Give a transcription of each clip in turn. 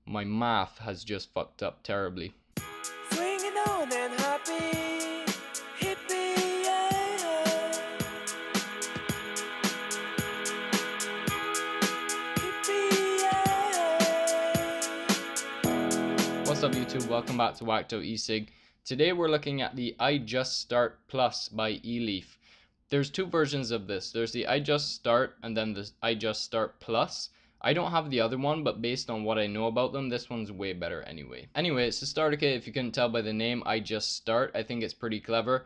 my math has just fucked up terribly. Swinging on and happy, hippie, yeah. Hippie, yeah. What's up YouTube, welcome back to Whacked Out eCig. Today we're looking at the iJust Start Plus by Eleaf. There's two versions of this. There's the iJust Start and then the iJust Start Plus. I don't have the other one, but based on what I know about them, this one's way better anyway. Anyway, it's a starter kit. If you couldn't tell by the name, iJust Start. I think it's pretty clever.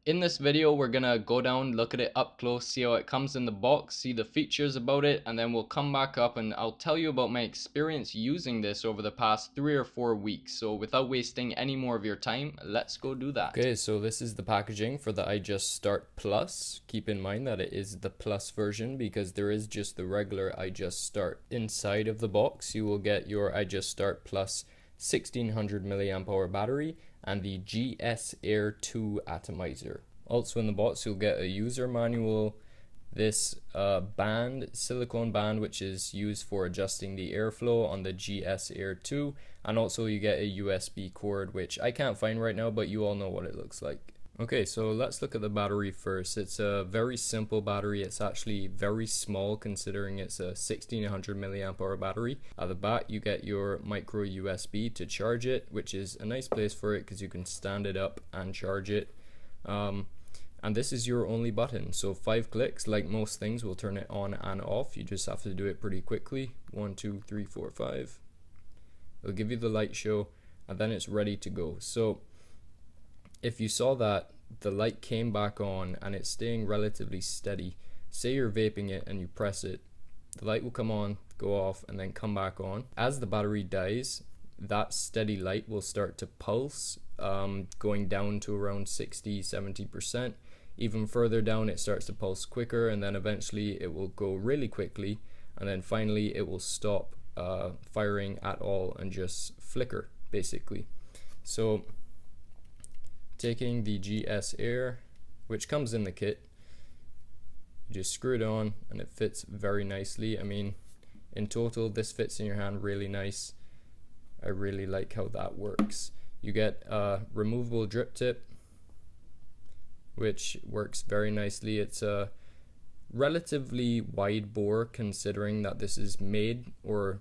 In this video, we're gonna go down, look at it up close, see how it comes in the box, see the features about it, and then we'll come back up and I'll tell you about my experience using this over the past 3 or 4 weeks. So without wasting any more of your time, let's go do that. Okay, so this is the packaging for the iJust Start Plus. Keep in mind that it is the Plus version because there is just the regular iJust Start. Inside of the box, you will get your iJust Start Plus 1600 mAh battery and the GS Air 2 atomizer. Also in the box you'll get a user manual, this silicone band which is used for adjusting the airflow on the GS Air 2, and also you get a USB cord which I can't find right now, but you all know what it looks like. Okay, so let's look at the battery first. It's a very simple battery. It's actually very small considering it's a 1600 mAh battery. At the back you get your micro USB to charge it, which is a nice place for it because you can stand it up and charge it. And this is your only button, so 5 clicks, like most things, will turn it on and off. You just have to do it pretty quickly. 1, 2, 3, 4, 5. It'll give you the light show and then it's ready to go. So if you saw that the light came back on and it's staying relatively steady, say you're vaping it and you press it, the light will come on, go off, and then come back on. As the battery dies, that steady light will start to pulse, going down to around 60-70%. Even further down it starts to pulse quicker, and then eventually it will go really quickly, and then finally it will stop firing at all and just flicker basically. So taking the GS Air, which comes in the kit, you just screw it on and it fits very nicely. I mean, in total this fits in your hand really nice. I really like how that works. You get a removable drip tip which works very nicely. It's a relatively wide bore considering that this is made for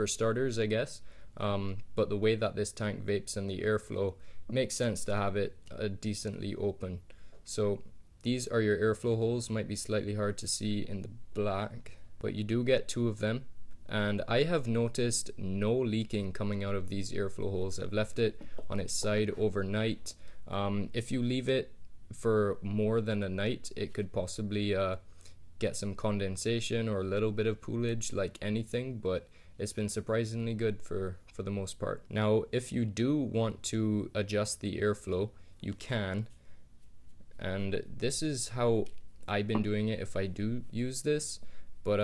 starters, I guess. But the way that this tank vapes and the airflow, it makes sense to have it decently open. So these are your airflow holes. Might be slightly hard to see in the black, but you do get 2 of them, and I have noticed no leaking coming out of these airflow holes. I've left it on its side overnight. If you leave it for more than a night, it could possibly get some condensation or a little bit of poolage like anything, but it's been surprisingly good for the most part. Now if you do want to adjust the airflow, you can, and this is how I've been doing it if I do use this, but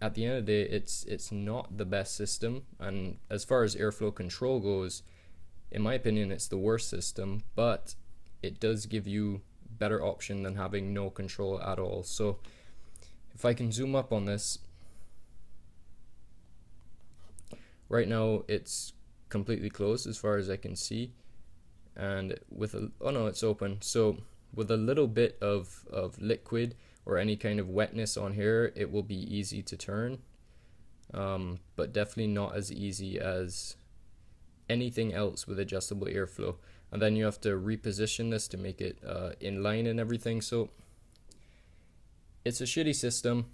at the end of the day it's not the best system, and as far as airflow control goes, in my opinion it's the worst system, but it does give you better option than having no control at all. So if I can zoom up on this, right now it's completely closed as far as I can see, and with a, oh no, it's open. So with a little bit of liquid or any kind of wetness on here, it will be easy to turn, but definitely not as easy as anything else with adjustable airflow. And then you have to reposition this to make it in line and everything. So it's a shitty system.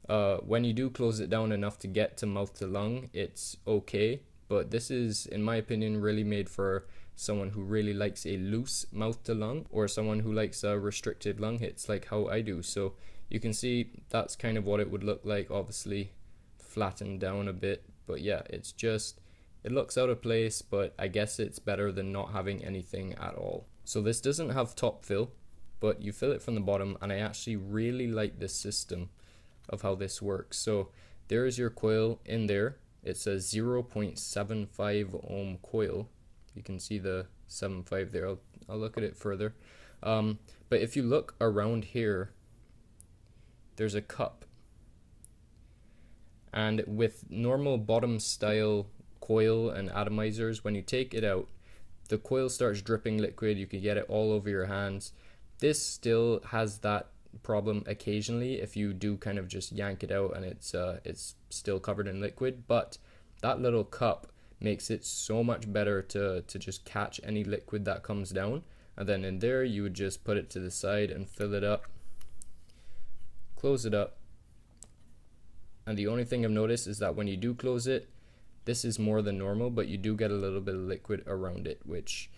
When you do close it down enough to get to mouth to lung, it's okay, but this is, in my opinion, really made for someone who really likes a loose mouth to lung, or someone who likes restricted lung hits like how I do. So you can see that's kind of what it would look like, obviously flattened down a bit, but yeah, it's just, it looks out of place, but I guess it's better than not having anything at all. So this doesn't have top fill, but you fill it from the bottom, and I actually really like this system of how this works. So there is your coil in there. It's a 0.75 ohm coil. You can see the 7.5 there. I'll look at it further. But if you look around here, there's a cup, and with normal bottom style coil and atomizers, when you take it out, the coil starts dripping liquid. You can get it all over your hands. This still has that problem occasionally if you do kind of just yank it out and it's still covered in liquid, but that little cup makes it so much better to just catch any liquid that comes down. And then in there you would just put it to the side and fill it up, close it up. And the only thing I've noticed is that when you do close it, this is more than normal, but you do get a little bit of liquid around it, which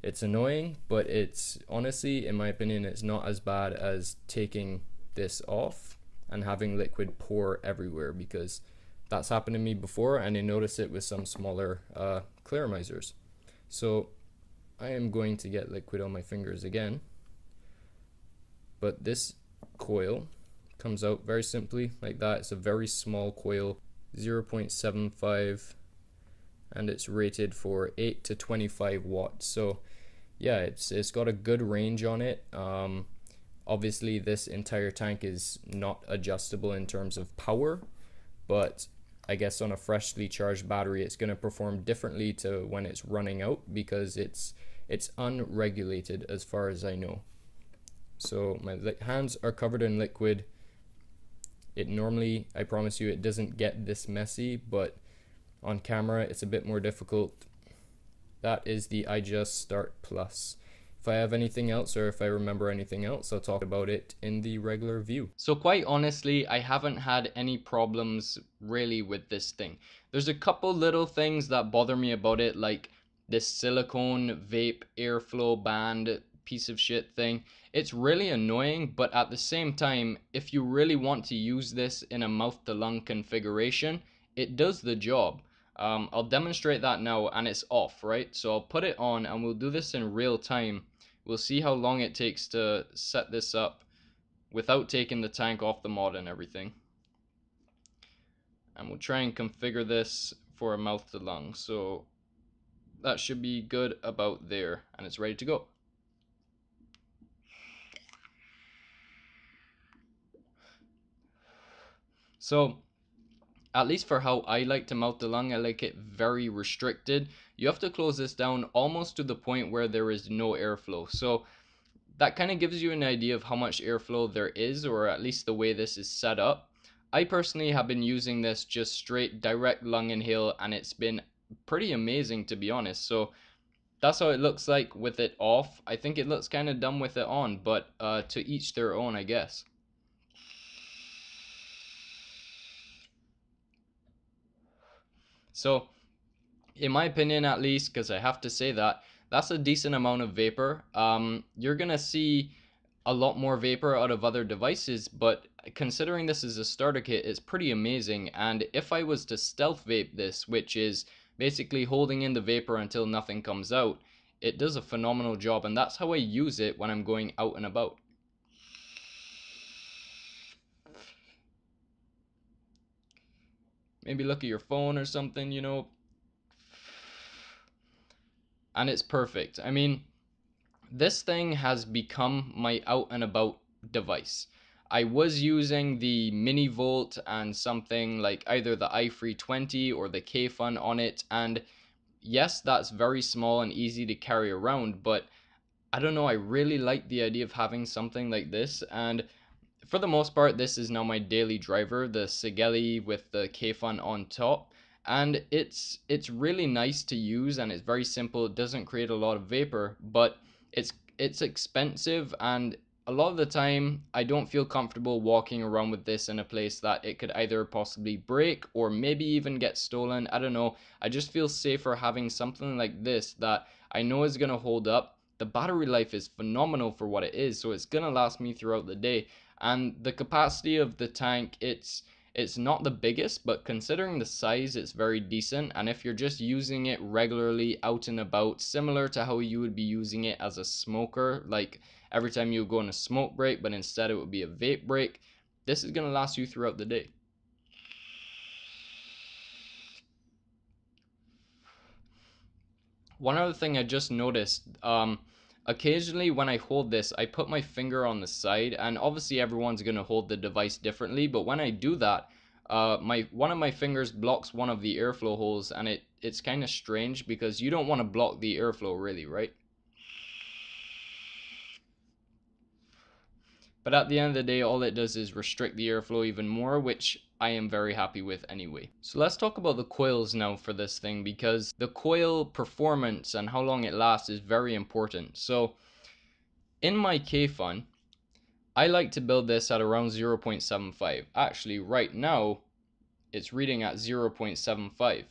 it's annoying, but it's honestly, in my opinion, it's not as bad as taking this off and having liquid pour everywhere, because that's happened to me before and I noticed it with some smaller claromizers. So I am going to get liquid on my fingers again, but this coil comes out very simply like that. It's a very small coil, 0.75, and it's rated for 8 to 25 watts. So yeah, it's got a good range on it. Obviously this entire tank is not adjustable in terms of power, but I guess on a freshly charged battery it's going to perform differently to when it's running out, because it's unregulated as far as I know. So my hands are covered in liquid. It normally, I promise you, it doesn't get this messy, but on camera it's a bit more difficult. That is the iJust Start Plus. If I have anything else, or if I remember anything else, I'll talk about it in the regular view. So quite honestly, I haven't had any problems really with this thing. There's a couple little things that bother me about it, like this silicone vape airflow band piece of shit thing. It's really annoying, but at the same time, if you really want to use this in a mouth to lung configuration, it does the job. I'll demonstrate that now, and it's off, right? So I'll put it on and we'll do this in real time. We'll see how long it takes to set this up without taking the tank off the mod and everything. And we'll try and configure this for a mouth to lung. So that should be good about there, and it's ready to go. So at least for how I like to mouth to lung, I like it very restricted. You have to close this down almost to the point where there is no airflow. So that kind of gives you an idea of how much airflow there is, or at least the way this is set up. I personally have been using this just straight direct lung inhale, and it's been pretty amazing, to be honest. So that's how it looks like with it off. I think it looks kind of dumb with it on, but to each their own, I guess. So in my opinion, at least, because I have to say that, that's a decent amount of vapor. You're gonna see a lot more vapor out of other devices, but considering this is a starter kit, it's pretty amazing. And if I was to stealth vape this, which is basically holding in the vapor until nothing comes out, it does a phenomenal job, and that's how I use it when I'm going out and about. Maybe look at your phone or something, you know. And it's perfect. I mean, this thing has become my out and about device. I was using the mini volt and something like either the i320 or the K-Fun on it, and yes, that's very small and easy to carry around, but I don't know, I really like the idea of having something like this, and for the most part, this is now my daily driver, the Sigeli with the K-Fun on top. And it's really nice to use, and it's very simple. It doesn't create a lot of vapor, but it's expensive, and a lot of the time I don't feel comfortable walking around with this in a place that it could either possibly break or maybe even get stolen. I don't know. I just feel safer having something like this that I know is going to hold up. The battery life is phenomenal for what it is, so it's going to last me throughout the day. And the capacity of the tank, it's not the biggest, but considering the size, it's very decent. And if you're just using it regularly out and about, similar to how you would be using it as a smoker, like every time you go on a smoke break, but instead it would be a vape break, this is going to last you throughout the day. One other thing I just noticed, occasionally when I hold this, I put my finger on the side, and obviously everyone's going to hold the device differently, but when I do that, one of my fingers blocks one of the airflow holes, and it's kind of strange because you don't want to block the airflow really, right? But at the end of the day, all it does is restrict the airflow even more, which I am very happy with anyway. So let's talk about the coils now for this thing, because the coil performance and how long it lasts is very important. So in my K-Fun, I like to build this at around 0.75. Actually, right now, it's reading at 0.75.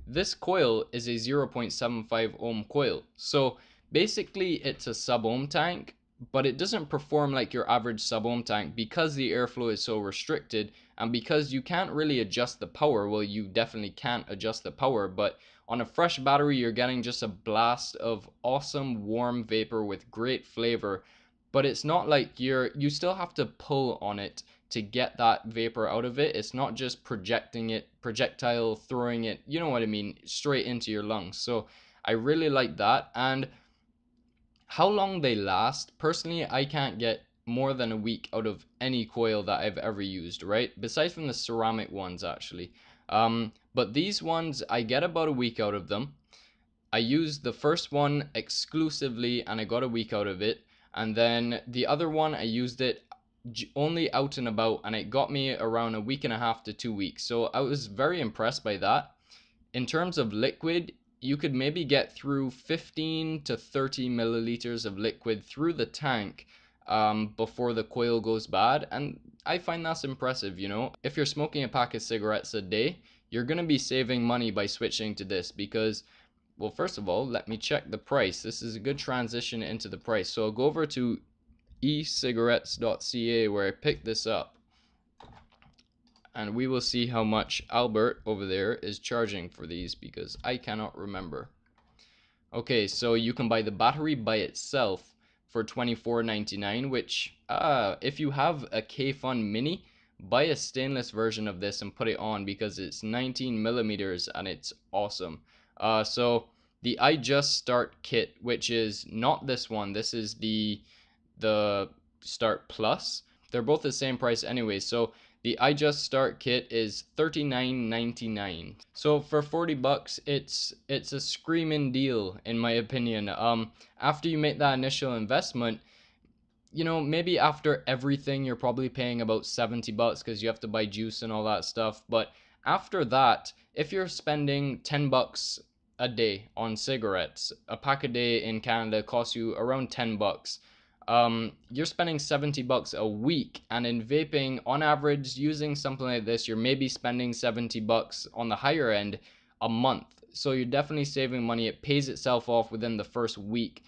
This coil is a 0.75 ohm coil. So basically it's a sub-ohm tank, but it doesn't perform like your average sub-ohm tank because the airflow is so restricted, and because you can't really adjust the power. Well, you definitely can't adjust the power, but on a fresh battery you're getting just a blast of awesome warm vapor with great flavor. But it's not like you still have to pull on it to get that vapor out of it. It's not just projectile throwing it, you know what I mean, straight into your lungs. So I really like that. And how long they last, personally, I can't get more than a week out of any coil that I've ever used, right? Besides from the ceramic ones, actually. But these ones, I get about a week out of them. I used the first one exclusively and I got a week out of it. And then the other one, I used it only out and about, and it got me around a week and a half to 2 weeks. So I was very impressed by that. In terms of liquid, you could maybe get through 15 to 30 milliliters of liquid through the tank before the coil goes bad, and I find that's impressive, you know. If you're smoking a pack of cigarettes a day, you're going to be saving money by switching to this because, well, first of all, let me check the price. This is a good transition into the price. So I'll go over to ecigarettes.ca where I picked this up, and we will see how much Albert over there is charging for these because I cannot remember. Okay, so you can buy the battery by itself for $24.99, which if you have a K-Fun Mini, buy a stainless version of this and put it on because it's 19 millimeters and it's awesome. So the iJust Start Kit, which is not this one, this is the Start Plus. They're both the same price anyway, so the iJust Start Kit is $39.99. So for 40 bucks, it's a screaming deal in my opinion. After you make that initial investment, you know, maybe after everything you're probably paying about 70 bucks because you have to buy juice and all that stuff. But after that, if you're spending 10 bucks a day on cigarettes, a pack a day in Canada costs you around 10 bucks. You're spending 70 bucks a week, and in vaping, on average, using something like this, you're maybe spending 70 bucks on the higher end a month. So you're definitely saving money. It pays itself off within the first week.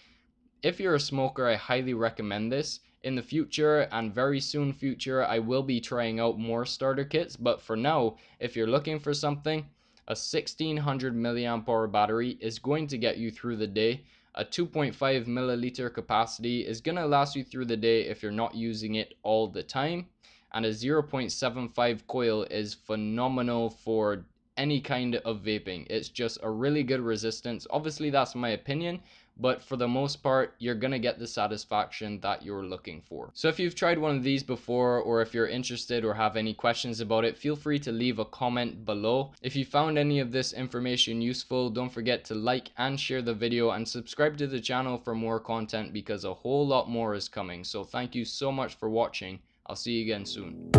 If you're a smoker, I highly recommend this. In the future and very soon future, I will be trying out more starter kits, but for now, if you're looking for something, a 1600 milliamp hour battery is going to get you through the day. A 2.5 milliliter capacity is going to last you through the day if you're not using it all the time. And a 0.75 coil is phenomenal for any kind of vaping. It's just a really good resistance. Obviously, that's my opinion, but for the most part, you're going to get the satisfaction that you're looking for. So if you've tried one of these before, or if you're interested or have any questions about it, feel free to leave a comment below. If you found any of this information useful, don't forget to like and share the video and subscribe to the channel for more content because a whole lot more is coming. So thank you so much for watching. I'll see you again soon.